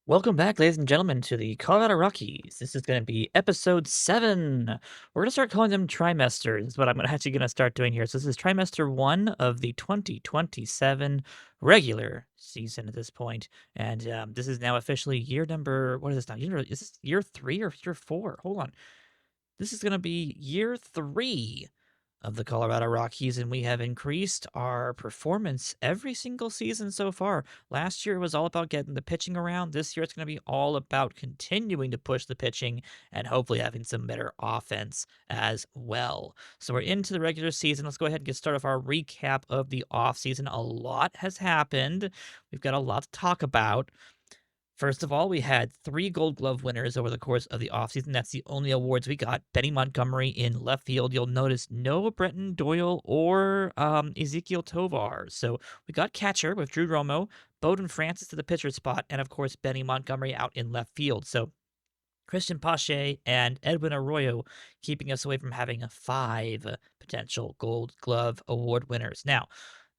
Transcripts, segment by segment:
Welcome back, ladies and gentlemen, to the Colorado Rockies. This is going to be episode 7. We're going to start calling them trimesters, is what I'm actually going to start doing here. So, this is trimester 1 of the 2027 regular season at this point. And this is now officially year number, what is this now? Is this year 3 or year 4? Hold on. This is going to be year 3 of the Colorado Rockies, and we have increased our performance every single season so far. Last year was all about getting the pitching around. This year it's going to be all about continuing to push the pitching and hopefully having some better offense as well. So we're into the regular season. Let's go ahead and get started with our recap of the offseason. A lot has happened. We've got a lot to talk about. First of all, we had 3 Gold Glove winners over the course of the offseason. That's the only awards we got. Benny Montgomery in left field. You'll notice no Brenton Doyle or Ezekiel Tovar. So we got catcher with Drew Romo, Bowden Francis to the pitcher spot, and of course Benny Montgomery out in left field. So Christian Pache and Edwin Arroyo keeping us away from having 5 potential Gold Glove award winners. Now,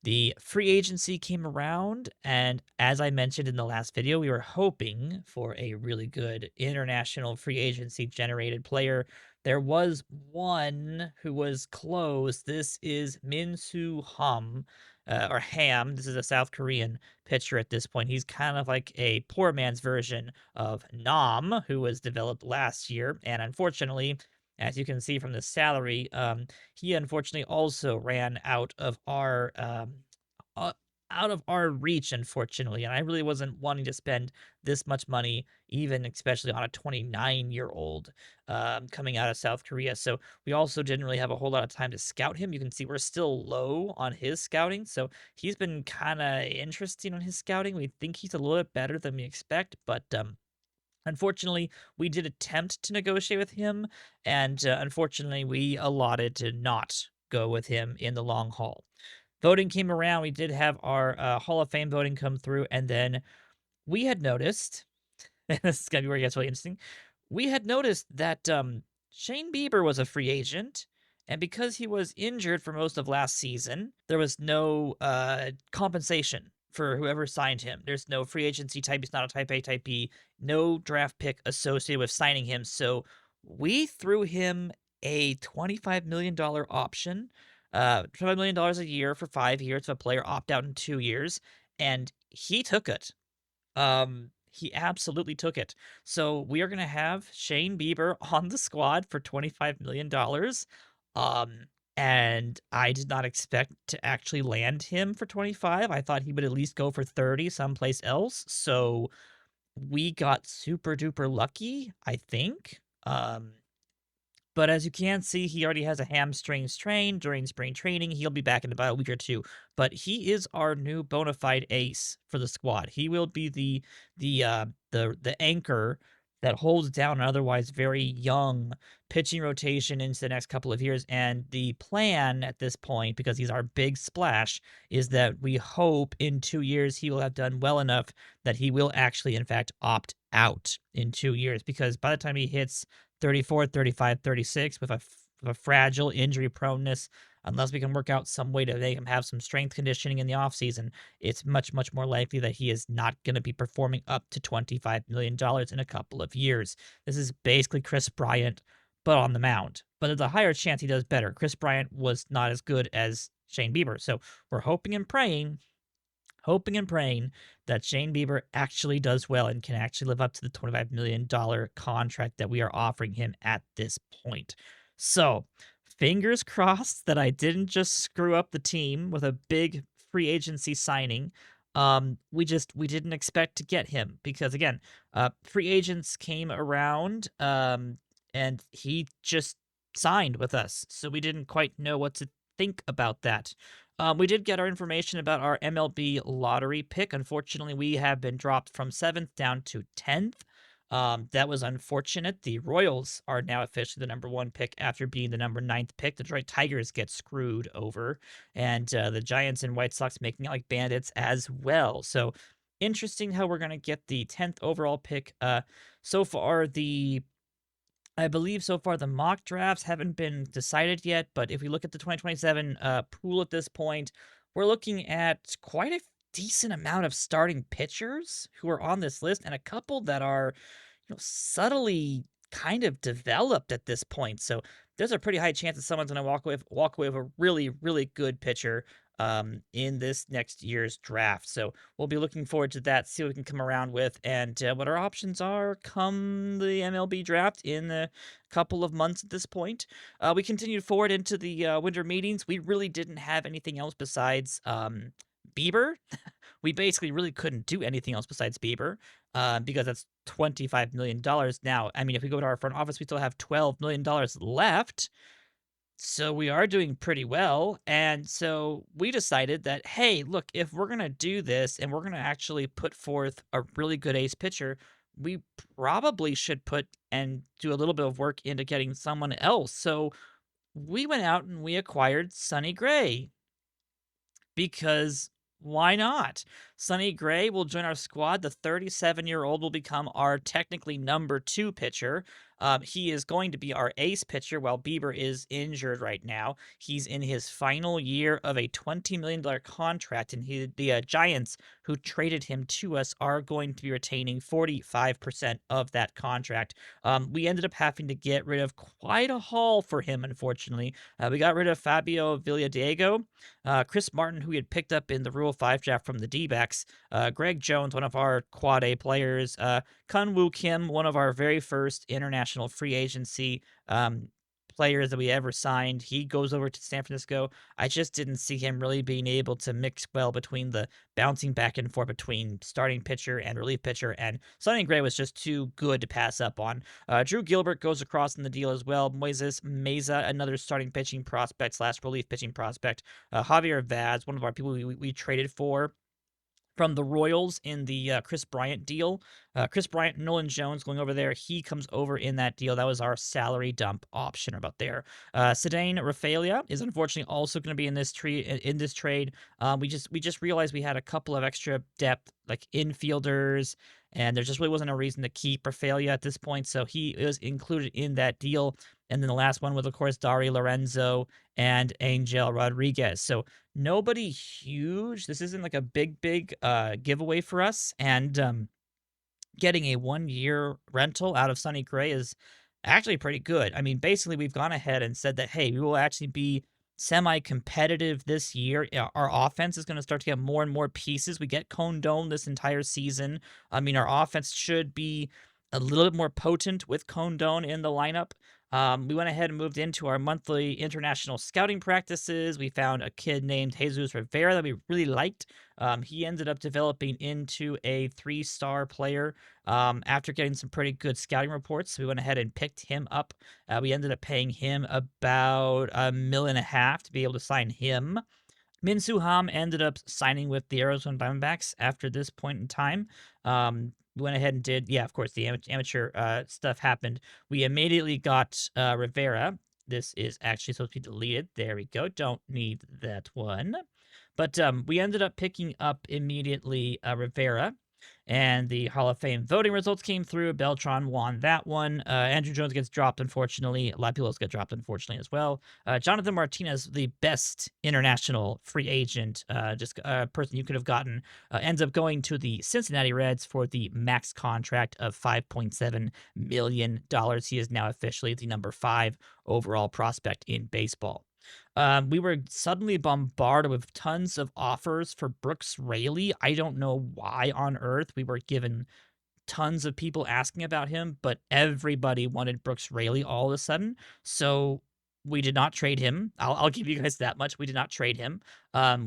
the free agency came around, and as I mentioned in the last video, we were hoping for a really good international free agency generated player. There was one who was close. This is Min-Soo Ham, or Ham. This is a South Korean pitcher at this point. He's kind of like a poor man's version of Nam, who was developed last year, and unfortunately, as you can see from the salary, he unfortunately also ran uh, out of our reach, unfortunately. And I really wasn't wanting to spend this much money, even especially on a 29-year-old coming out of South Korea. So we also didn't really have a whole lot of time to scout him. You can see we're still low on his scouting. So he's been kind of interesting on his scouting. We think he's a little bit better than we expect, but unfortunately, we did attempt to negotiate with him, and unfortunately, we allotted to not go with him in the long haul. Voting came around. We did have our Hall of Fame voting come through, and then we had noticed, and this is going to be where it gets really interesting. We had noticed that Shane Bieber was a free agent, and because he was injured for most of last season, there was no compensation for whoever signed him. There's no free agency type. He's not a type A, type B, no draft pick associated with signing him. So we threw him a $25 million option, $25 million a year for 5 years if a player opt out in 2 years, and he took it. He absolutely took it. So we are gonna have Shane Bieber on the squad for $25 million. And I did not expect to actually land him for 25. I thought he would at least go for 30 someplace else. So we got super duper lucky, I think. But as you can see, he already has a hamstring strain during spring training. He'll be back in about a week or two. But he is our new bona fide ace for the squad. He will be the anchor that holds down an otherwise very young pitching rotation into the next couple of years. And the plan at this point, because he's our big splash, is that we hope in 2 years he will have done well enough that he will actually, in fact, opt out in 2 years. Because by the time he hits 34, 35, 36 with a fragile injury proneness, unless we can work out some way to make him have some strength conditioning in the offseason, it's much, much more likely that he is not going to be performing up to $25 million in a couple of years. This is basically Chris Bryant, but on the mound. But there's a higher chance he does better. Chris Bryant was not as good as Shane Bieber. So we're hoping and praying that Shane Bieber actually does well and can actually live up to the $25 million contract that we are offering him at this point. So, fingers crossed that I didn't just screw up the team with a big free agency signing. We didn't expect to get him because again, free agents came around, and he just signed with us, so we didn't quite know what to think about that. We did get our information about our MLB lottery pick. Unfortunately, we have been dropped from 7th down to 10th. That was unfortunate. The Royals are now officially the number 1 pick after being the number 9th pick. The Detroit Tigers get screwed over, and the Giants and White Sox making it like bandits as well. So interesting how we're going to get the 10th overall pick. So far, I believe so far the mock drafts haven't been decided yet, but if we look at the 2027 pool at this point, we're looking at quite decent amount of starting pitchers who are on this list and a couple that are, subtly kind of developed at this point. So there's a pretty high chance that someone's going to walk away with a really, really good pitcher in this next year's draft. So we'll be looking forward to that, see what we can come around with, and what our options are come the MLB draft in a couple of months at this point. We continued forward into the winter meetings. We really didn't have anything else besides Bieber. We basically really couldn't do anything else besides Bieber because that's $25 million now. I mean, if we go to our front office, we still have $12 million left. So we are doing pretty well. And so we decided that, hey, look, if we're going to do this and we're going to actually put forth a really good ace pitcher, we probably should put and do a little bit of work into getting someone else. So we went out and we acquired Sonny Gray because why not? Sonny Gray will join our squad. The 37-year-old will become our technically number two pitcher. He is going to be our ace pitcher while Bieber is injured right now. He's in his final year of a $20 million contract, and the Giants, who traded him to us, are going to be retaining 45% of that contract. We ended up having to get rid of quite a haul for him, unfortunately. We got rid of Fabio Villadiego, Chris Martin, who we had picked up in the Rule 5 draft from the D-backs, Greg Jones, one of our quad A players, Kun Woo Kim, one of our very first international free agency players that we ever signed. He goes over to San Francisco. I just didn't see him really being able to mix well between the bouncing back and forth between starting pitcher and relief pitcher, and Sonny Gray was just too good to pass up on. Drew Gilbert goes across in the deal as well. Moises Meza, another starting pitching prospect slash relief pitching prospect. Javier Vaz, one of our people we traded for from the Royals in the Chris Bryant deal. Chris Bryant, Nolan Jones going over there. He comes over in that deal. That was our salary dump option about there. Cedane Rafaelia is unfortunately also going to be in this trade. We just realized we had a couple of extra depth like infielders, and there just really wasn't a reason to keep Rafaelia at this point, so he was included in that deal. And then the last one was, of course, Dari Lorenzo and Angel Rodriguez. So nobody huge. This isn't like a big giveaway for us. And getting a 1-year rental out of Sonny Gray is actually pretty good. I mean, basically, we've gone ahead and said that, hey, we will actually be semi-competitive this year. Our offense is going to start to get more and more pieces. We get Condon this entire season. I mean, our offense should be a little bit more potent with Condon in the lineup. We went ahead and moved into our monthly international scouting practices. We found a kid named Jesus Rivera that we really liked. He ended up developing into a 3-star player after getting some pretty good scouting reports. So we went ahead and picked him up. We ended up paying him about $1.5 million to be able to sign him. Min Soo Ham ended up signing with the Arizona Diamondbacks after this point in time. We went ahead and did, yeah, of course, the amateur stuff happened. We immediately got Rivera. This is actually supposed to be deleted. There we go. Don't need that one. But we ended up picking up immediately Rivera, and the Hall of Fame voting results came through. Beltran won that one. Andrew Jones gets dropped, unfortunately. A lot of people else get dropped, unfortunately, as well. Jonathan Martinez, the best international free agent, just a person you could have gotten, ends up going to the Cincinnati Reds for the max contract of $5.7 million. He is now officially the number 5 overall prospect in baseball. We were suddenly bombarded with tons of offers for Brooks Raley. I don't know why on earth we were given tons of people asking about him, but everybody wanted Brooks Raley all of a sudden. So we did not trade him. I'll give you guys that much. We did not trade him.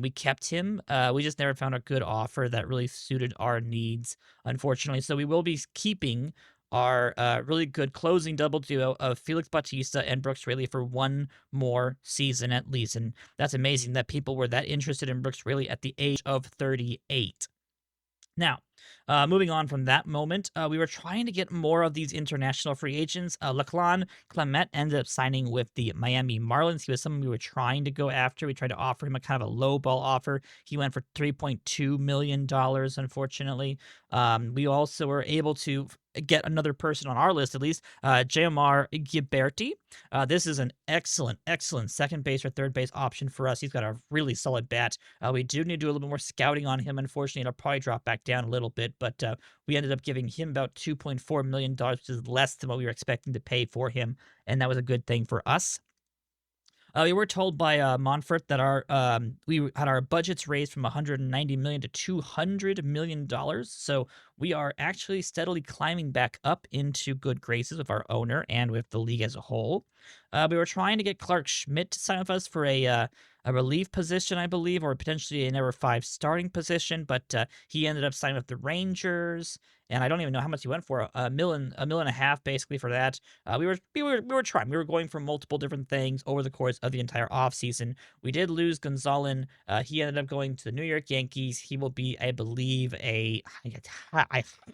We kept him. We just never found a good offer that really suited our needs, unfortunately. So we will be keeping our really good closing double duo of Felix Bautista and Brooks Raley for one more season at least. And that's amazing that people were that interested in Brooks Raley at the age of 38. Now, Moving on from that moment, we were trying to get more of these international free agents. Lachlan Clement ended up signing with the Miami Marlins. He was someone we were trying to go after. We tried to offer him a kind of a low ball offer. He went for $3.2 million, unfortunately. We also were able to get another person on our list, at least, JMR Ghiberti. This is an excellent, excellent second base or third base option for us. He's got a really solid bat. We do need to do a little bit more scouting on him. Unfortunately, it'll probably drop back down a little bit, but we ended up giving him about $2.4 million, which is less than what we were expecting to pay for him, and that was a good thing for us. We were told by Monfort that we had our budgets raised from 190 million to $200 million. So we are actually steadily climbing back up into good graces with our owner and with the league as a whole. We were trying to get Clark Schmidt to sign with us for a relief position, I believe, or potentially a number five starting position, but he ended up signing with the Rangers. And I don't even know how much he went for, a million and a half basically for that. We were trying. We were going for multiple different things over the course of the entire offseason. We did lose Gonzalez. He ended up going to the New York Yankees. He will be, I believe, I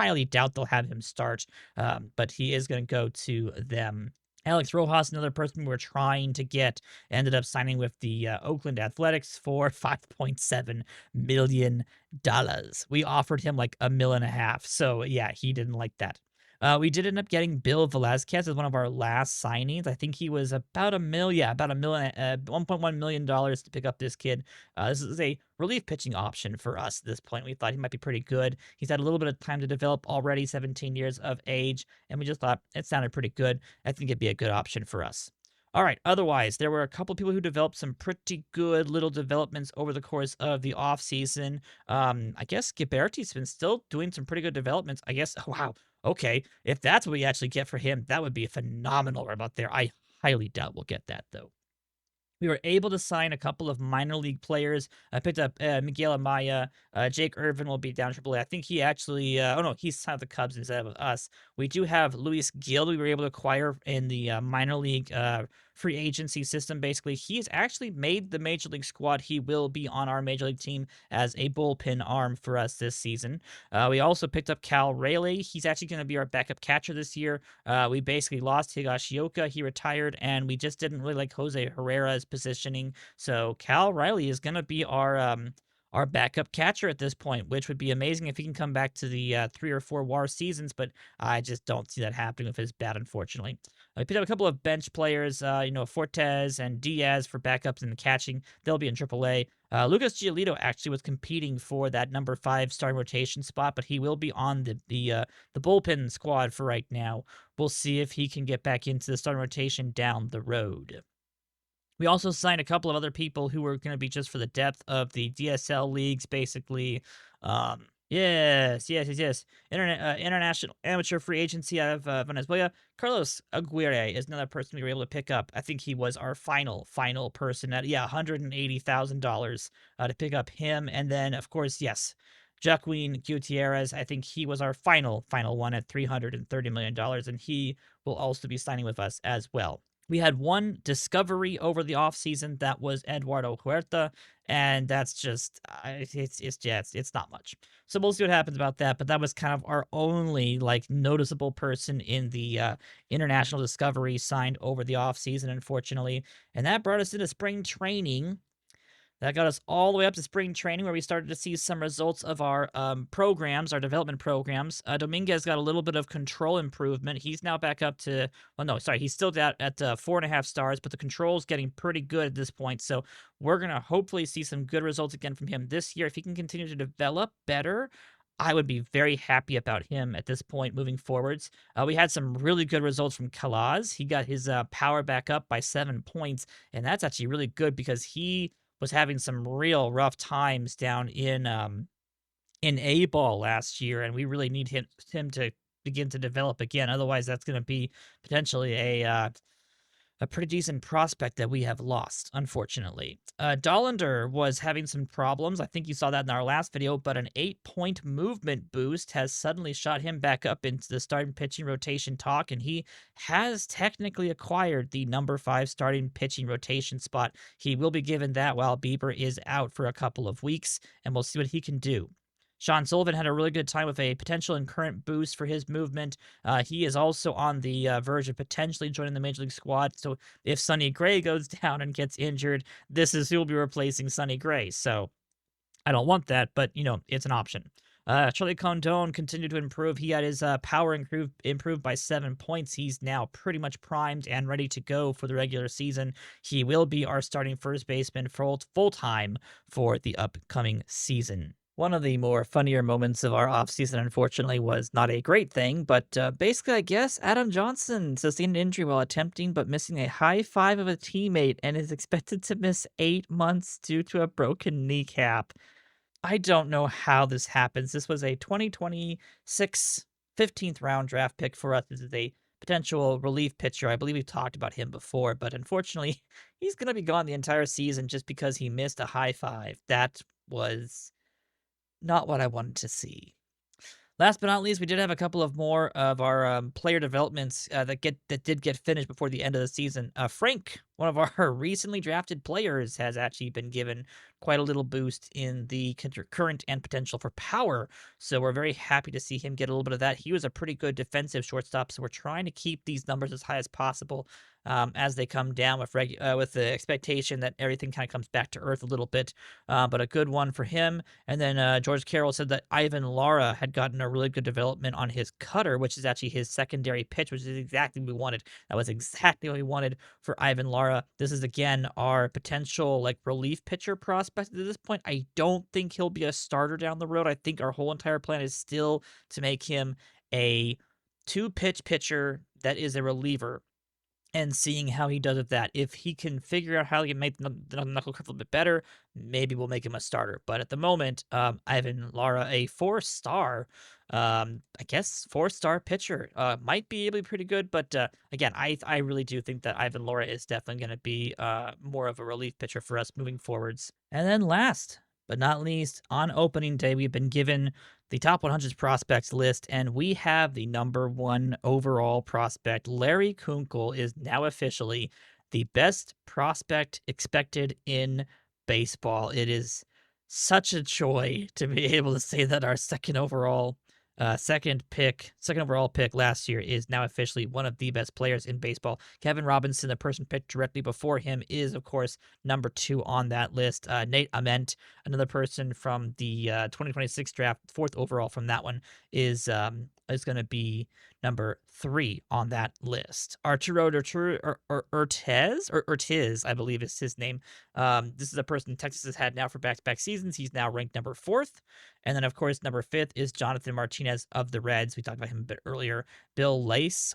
highly doubt they'll have him start, but he is going to go to them. Alex Rojas, another person we were trying to get, ended up signing with the Oakland Athletics for $5.7 million. We offered him like a million and a half. So yeah, he didn't like that. We did end up getting Bill Velasquez as one of our last signings. I think he was about about a million, $1.1 million to pick up this kid. This is a relief pitching option for us at this point. We thought he might be pretty good. He's had a little bit of time to develop already, 17 years of age, and we just thought it sounded pretty good. I think it'd be a good option for us. All right. Otherwise, there were a couple people who developed some pretty good little developments over the course of the offseason. I guess Ghiberti's been still doing some pretty good developments. I guess, wow. Okay. If that's what we actually get for him, that would be phenomenal right about there. I highly doubt we'll get that, though. We were able to sign a couple of minor league players. I picked up Miguel Amaya. Jake Irvin will be down AAA. I think he actually, oh no, he's signed with the Cubs instead of us. We do have Luis Gil we were able to acquire in the minor league free agency system. Basically, he's actually made the major league squad. He will be on our major league team as a bullpen arm for us this season. We also picked up Cal Raleigh. He's actually going to be our backup catcher this year. We basically lost Higashioka. He retired, and we just didn't really like Jose Herrera's positioning. So Cal Riley is going to be our backup catcher at this point, which would be amazing if he can come back to the 3 or 4 WAR seasons, but I just don't see that happening with his bat, unfortunately. I picked up a couple of bench players, Fortes and Diaz for backups and catching. They'll be in AAA. Lucas Giolito actually was competing for that number 5 starting rotation spot, but he will be on the bullpen squad for right now. We'll see if he can get back into the starting rotation down the road. We also signed a couple of other people who were going to be just for the depth of the DSL leagues, basically. Yes. International Amateur Free Agency out of Venezuela. Carlos Aguirre is another person we were able to pick up. I think he was our final person at, $180,000 to pick up him. And then, of course, yes, Joaquin Gutierrez. I think he was our final one at $330 million, and he will also be signing with us as well. We had one discovery over the offseason that was Eduardo Huerta, and that's just it's not much. So we'll see what happens about that. But that was kind of our only like noticeable person in the international discovery signed over the offseason, unfortunately. And that brought us into spring training. That got us all the way up to spring training, where we started to see some results of our programs, our development programs. Dominguez got a little bit of control improvement. He's now back up to, well, no, sorry, he's still at 4.5 stars, but the control's getting pretty good at this point. So we're going to hopefully see some good results again from him this year. If he can continue to develop better, I would be very happy about him at this point moving forwards. We had some really good results from Kalaz. He got his power back up by 7 points, and that's actually really good because he was having some real rough times down in A-ball last year, and we really need him to begin to develop again. Otherwise, that's going to be potentially a pretty decent prospect that we have lost, unfortunately. Dollander was having some problems. I think you saw that in our last video, but an 8-point movement boost has suddenly shot him back up into the starting pitching rotation talk, and he has technically acquired the number 5 starting pitching rotation spot. He will be given that while Bieber is out for a couple of weeks, and we'll see what he can do. Sean Sullivan had a really good time with a potential and current boost for his movement. He is also on the verge of potentially joining the Major League squad. So if Sonny Gray goes down and gets injured, this is who will be replacing Sonny Gray. So I don't want that, but it's an option. Charlie Condon continued to improve. He had his power improved by 7 points. He's now pretty much primed and ready to go for the regular season. He will be our starting first baseman full time for the upcoming season. One of the more funnier moments of our offseason, unfortunately, was not a great thing, but basically, I guess Adam Johnson sustained an injury while attempting but missing a high five of a teammate and is expected to miss 8 months due to a broken kneecap. I don't know how this happens. This was a 2026 15th round draft pick for us. This is a potential relief pitcher. I believe we've talked about him before, but unfortunately, he's going to be gone the entire season just because he missed a high five. That was not what I wanted to see. Last but not least, we did have a couple of more of our player developments that did get finished before the end of the season. Frank, one of our recently drafted players, has actually been given quite a little boost in the current and potential for power. So we're very happy to see him get a little bit of that. He was a pretty good defensive shortstop, so we're trying to keep these numbers as high as possible as they come down with the expectation that everything kind of comes back to earth a little bit. But a good one for him. And then George Carroll said that Ivan Lara had gotten a really good development on his cutter, which is actually his secondary pitch, which is exactly what we wanted. That was exactly what we wanted for Ivan Lara. This is again our potential relief pitcher prospect. At this point, I don't think he'll be a starter down the road. I think our whole entire plan is still to make him a two-pitch pitcher that is a reliever and seeing how he does with that. If he can figure out how he can make the knuckle curve a little bit better, maybe we'll make him a starter. But at the moment, Ivan Lara, a 4-star, I guess 4-star pitcher, might be able to be pretty good. But again, I really do think that Ivan Lara is definitely going to be more of a relief pitcher for us moving forwards. And then last but not least, on opening day, we've been given the top 100 prospects list, and we have the number one overall prospect. Larry Kunkel is now officially the best prospect expected in baseball. It is such a joy to be able to say that our second overall pick last year is now officially one of the best players in baseball. Kevin Robinson, the person picked directly before him, is of course number 2 on that list. Nate Ament, another person from the 2026 draft, 4th overall from that one, is going to be number 3 on that list. Arturo Ortiz, I believe is his name. This is a person Texas has had now for back-to-back seasons. He's now ranked number 4th. And then, of course, number 5th is Jonathan Martinez of the Reds. We talked about him a bit earlier. Bill Lice,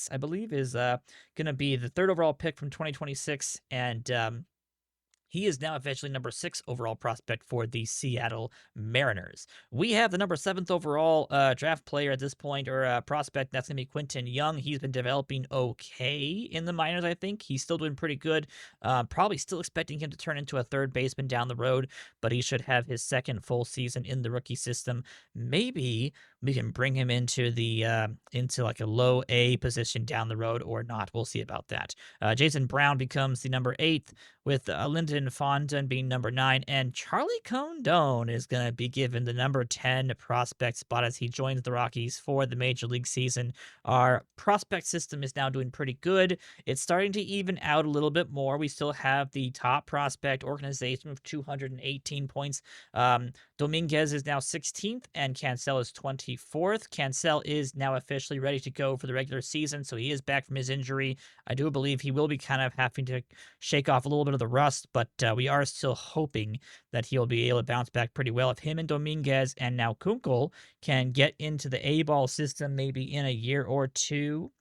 I believe, is going to be the 3rd overall pick from 2026. And he is now officially number 6 overall prospect for the Seattle Mariners. We have the number 7th overall draft player at this point, or prospect. That's going to be Quentin Young. He's been developing okay in the minors, I think. He's still doing pretty good. Probably still expecting him to turn into a third baseman down the road, but he should have his second full season in the rookie system. Maybe we can bring him into into like a low A position down the road or not. We'll see about that. Jason Brown becomes the number 8th, with Lyndon Fondon being number 9, and Charlie Condon is going to be given the number 10 prospect spot as he joins the Rockies for the Major League season. Our prospect system is now doing pretty good. It's starting to even out a little bit more. We still have the top prospect organization with 218 points. Dominguez is now 16th, and Cancel is 24th. Cancel is now officially ready to go for the regular season, so he is back from his injury. I do believe he will be kind of having to shake off a little bit of the rust, but we are still hoping that he'll be able to bounce back pretty well. If him and Dominguez and now Kunkel can get into the A-ball system maybe in a year or two,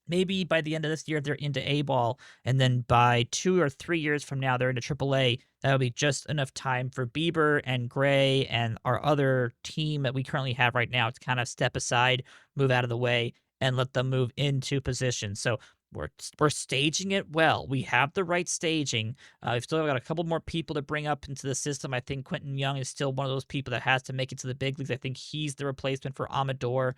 maybe by the end of this year, they're into A-ball, and then by 2 or 3 years from now, they're into AAA. That'll be just enough time for Bieber and Gray and our other team that we currently have right now to kind of step aside, move out of the way, and let them move into position. So we're staging it well. We have the right staging. We've still got a couple more people to bring up into the system. I think Quentin Young is still one of those people that has to make it to the big leagues. I think he's the replacement for Amador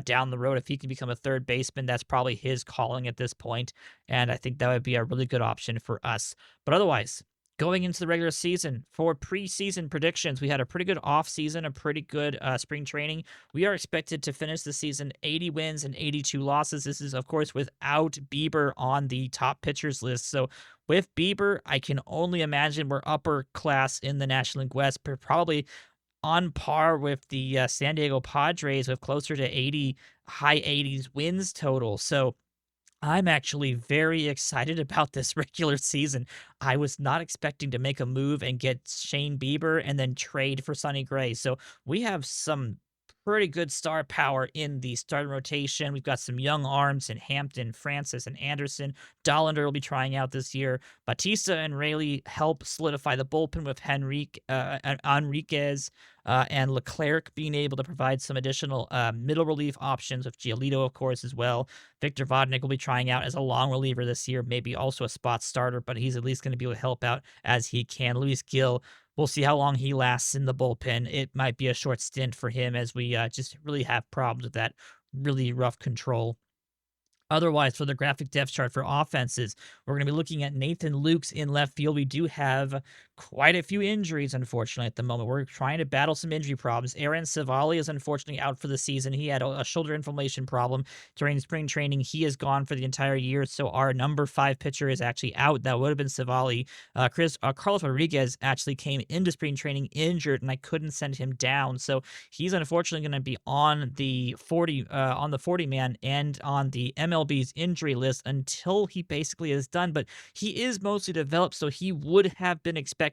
down the road. If he can become a third baseman, that's probably his calling at this point, and I think that would be a really good option for us. But otherwise, Going into the regular season, for preseason predictions, we had a pretty good offseason, a pretty good spring training. We are expected to finish the season 80 wins and 82 losses. This is, of course, without Bieber on the top pitchers list. So with Bieber, I can only imagine we're upper class in the National League West, probably on par with the San Diego Padres with closer to 80, high 80s wins total. So I'm actually very excited about this regular season. I was not expecting to make a move and get Shane Bieber and then trade for Sonny Gray. So we have some pretty good star power in the starting rotation. We've got some young arms in Hampton, Francis, and Anderson. Dollander will be trying out this year. Batista and Rayleigh help solidify the bullpen with Enriquez and Leclerc being able to provide some additional middle relief options with Giolito, of course, as well. Victor Vodnik will be trying out as a long reliever this year, maybe also a spot starter, but he's at least going to be able to help out as he can. Luis Gil, we'll see how long he lasts in the bullpen. It might be a short stint for him as we just really have problems with that really rough control. Otherwise, for the graphic depth chart for offenses, we're going to be looking at Nathan Lukes in left field. We do have quite a few injuries, unfortunately, at the moment. We're trying to battle some injury problems. Aaron Savali is unfortunately out for the season. He had a shoulder inflammation problem during spring training. He is gone for the entire year. So our number 5 pitcher is actually out. That would have been Savali. Carlos Rodriguez actually came into spring training injured, and I couldn't send him down. So he's unfortunately going to be on the 40 man and on the MLB's injury list until he basically is done. But he is mostly developed, so he would have been expected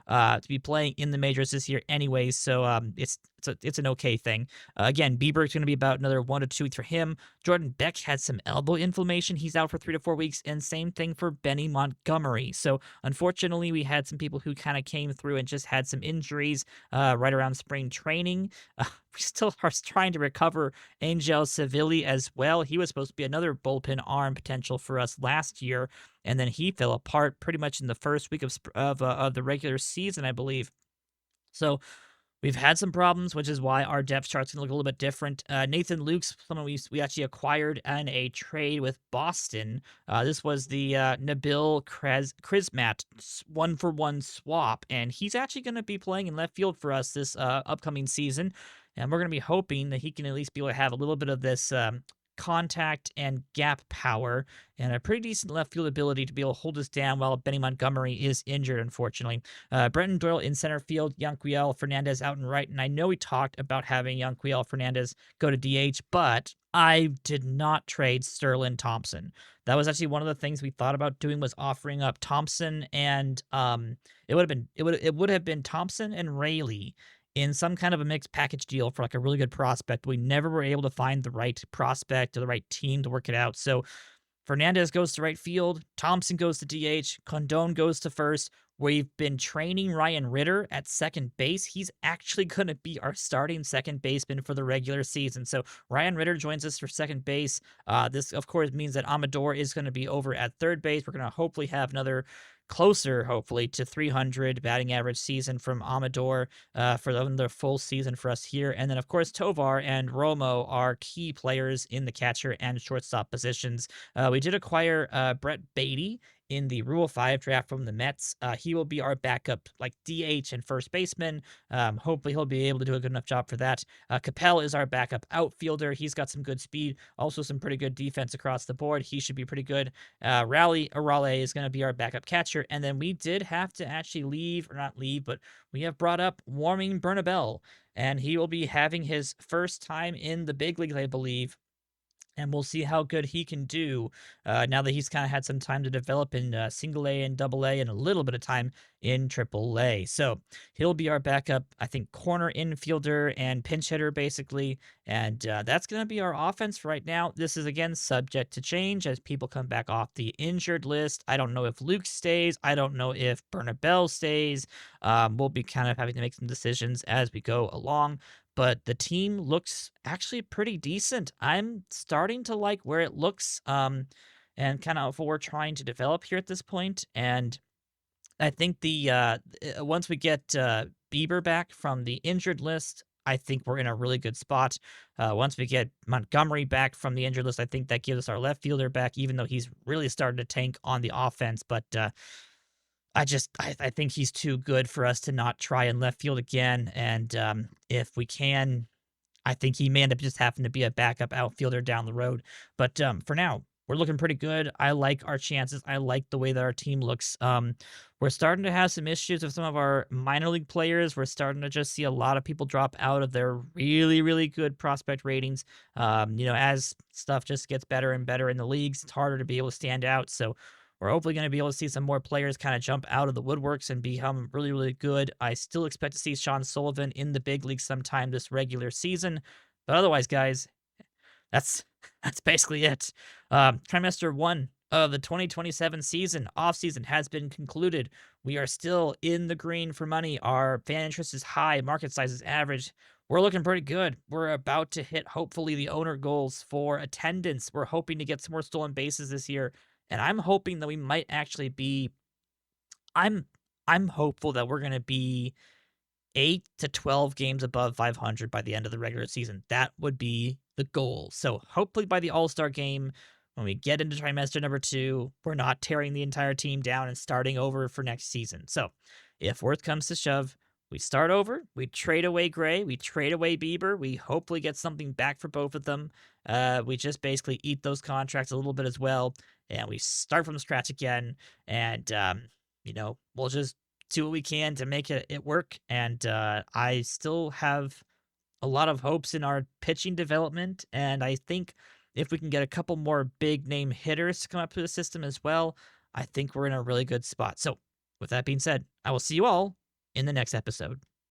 to be playing in the majors this year anyways. So it's an okay thing. Again, Bieber is going to be about another 1 to 2 weeks for him. Jordan Beck had some elbow inflammation. He's out for 3 to 4 weeks, and same thing for Benny Montgomery. So unfortunately, we had some people who kind of came through and just had some injuries right around spring training. We still are trying to recover Angel Sevilli as well. He was supposed to be another bullpen arm potential for us last year, and then he fell apart pretty much in the first week of the regular season, I believe. So we've had some problems, which is why our depth chart's gonna look a little bit different. Nathan Luke's someone we actually acquired in a trade with Boston. This was the Nabil Krismat 1-for-1 swap, and he's actually going to be playing in left field for us this upcoming season. And we're going to be hoping that he can at least be able to have a little bit of this contact and gap power and a pretty decent left field ability to be able to hold us down while Benny Montgomery is injured, unfortunately. Brenton Doyle in center field, Yanquiel Fernandez out and right. And I know we talked about having Yanquiel Fernandez go to DH, but I did not trade Sterling Thompson. That was actually one of the things we thought about doing was offering up Thompson and it would have been Thompson and Rayleigh in some kind of a mixed package deal for like a really good prospect. We never were able to find the right prospect or the right team to work it out. So Fernandez goes to right field, Thompson goes to DH, Condon goes to first. We've been training Ryan Ritter at second base. He's actually going to be our starting second baseman for the regular season. So Ryan Ritter joins us for second base. This, of course, means that Amador is going to be over at third base. We're going to hopefully have another closer, hopefully, to 300 batting average season from Amador for the full season for us here. And then, of course, Tovar and Romo are key players in the catcher and shortstop positions. We did acquire Brett Beatty in the Rule 5 draft from the Mets. He will be our backup, like DH and first baseman. Hopefully, he'll be able to do a good enough job for that. Capel is our backup outfielder. He's got some good speed, also some pretty good defense across the board. He should be pretty good. Rally Arale is going to be our backup catcher. And then we did have to actually leave, or not leave, but we have brought up Warming Bernabel, and he will be having his first time in the big leagues, I believe, and we'll see how good he can do now that he's kind of had some time to develop in single A and double A and a little bit of time in triple A. So he'll be our backup, I think, corner infielder and pinch hitter, basically. And that's going to be our offense right now. This is, again, subject to change as people come back off the injured list. I don't know if Luke stays. I don't know if Bernabel stays. We'll be kind of having to make some decisions as we go along, but the team looks actually pretty decent. I'm starting to like where it looks, and kind of what we're trying to develop here at this point. And I think once we get Bieber back from the injured list, I think we're in a really good spot. Once we get Montgomery back from the injured list, I think that gives us our left fielder back, even though he's really started to tank on the offense. But I think he's too good for us to not try in left field again, and, if we can, I think he may end up just having to be a backup outfielder down the road. But for now, we're looking pretty good. I like our chances. I like the way that our team looks. We're starting to have some issues with some of our minor league players. We're starting to just see a lot of people drop out of their really, really good prospect ratings. As stuff just gets better and better in the leagues, it's harder to be able to stand out. So we're hopefully going to be able to see some more players kind of jump out of the woodworks and become really, really good. I still expect to see Sean Sullivan in the big leagues sometime this regular season. But otherwise, guys, that's that's basically it. Trimester one of the 2027 season, offseason, has been concluded. We are still in the green for money. Our fan interest is high, market size is average. We're looking pretty good. We're about to hit, hopefully, the owner goals for attendance. We're hoping to get some more stolen bases this year. And I'm hoping that we might actually be I'm I'm hopeful that we're gonna be 8 to 12 games above 500 by the end of the regular season. That would be the goal. So hopefully by the All-Star game, when we get into trimester number 2, we're not tearing the entire team down and starting over for next season. So if worth comes to shove, we start over, we trade away Gray, we trade away Bieber, we hopefully get something back for both of them. We just basically eat those contracts a little bit as well, and we start from scratch again. And we'll just do what we can to make it work. And I still have a lot of hopes in our pitching development. And I think if we can get a couple more big name hitters to come up through the system as well, I think we're in a really good spot. So, with that being said, I will see you all in the next episode.